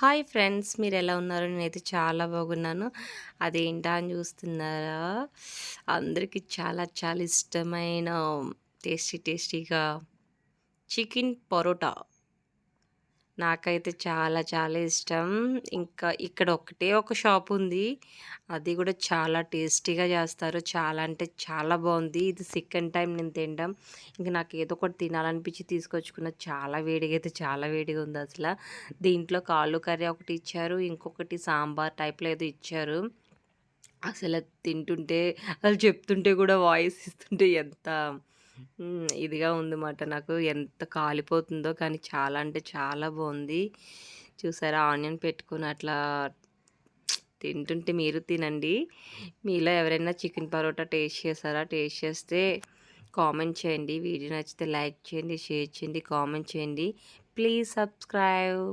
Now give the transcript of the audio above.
Hi friends, మీరెలా ఉన్నారు? నేనైతే చాలా బాగున్నాను. అదేంటా అని చూస్తున్నారా? అందరికి చాలా చాలా ఇష్టమైన టేస్టీగా చికెన్ పరోటా. నాకైతే చాలా చాలా ఇష్టం. ఇంకా ఇక్కడ ఒకటే ఒక షాప్ ఉంది. అది కూడా చాలా టేస్టీగా చేస్తారు. చాలా అంటే చాలా బాగుంది. ఇది సెకండ్ టైం నేను తినడం. ఇంక నాకు ఏదో ఒకటి తినాలనిపించి తీసుకొచ్చుకున్న. చాలా వేడిగా అయితే చాలా వేడిగా ఉంది అసల. దీంట్లో ఆలు కర్రీ ఒకటి ఇచ్చారు. ఇంకొకటి సాంబార్ టైప్‌లో ఏదో ఇచ్చారు. అసలు తింటుంటే అసలు చెప్తుంటే కూడా వాయిస్ ఇస్తుంటే ఎంత ఇదిగా ఉందన్నమాట. నాకు ఎంత కాలిపోతుందో కానీ చాలా అంటే చాలా బాగుంది. చూసారా ఆనియన్ పెట్టుకొని అట్లా తింటుంటే మీరు తినండి. మీలో ఎవరైనా చికెన్ పరోటా టేస్ట్ చేసారా? టేస్ట్ చేస్తే కామెంట్ చేయండి. వీడియో నచ్చితే లైక్ చేయండి, షేర్ చేయండి, కామెంట్ చేయండి. Please subscribe.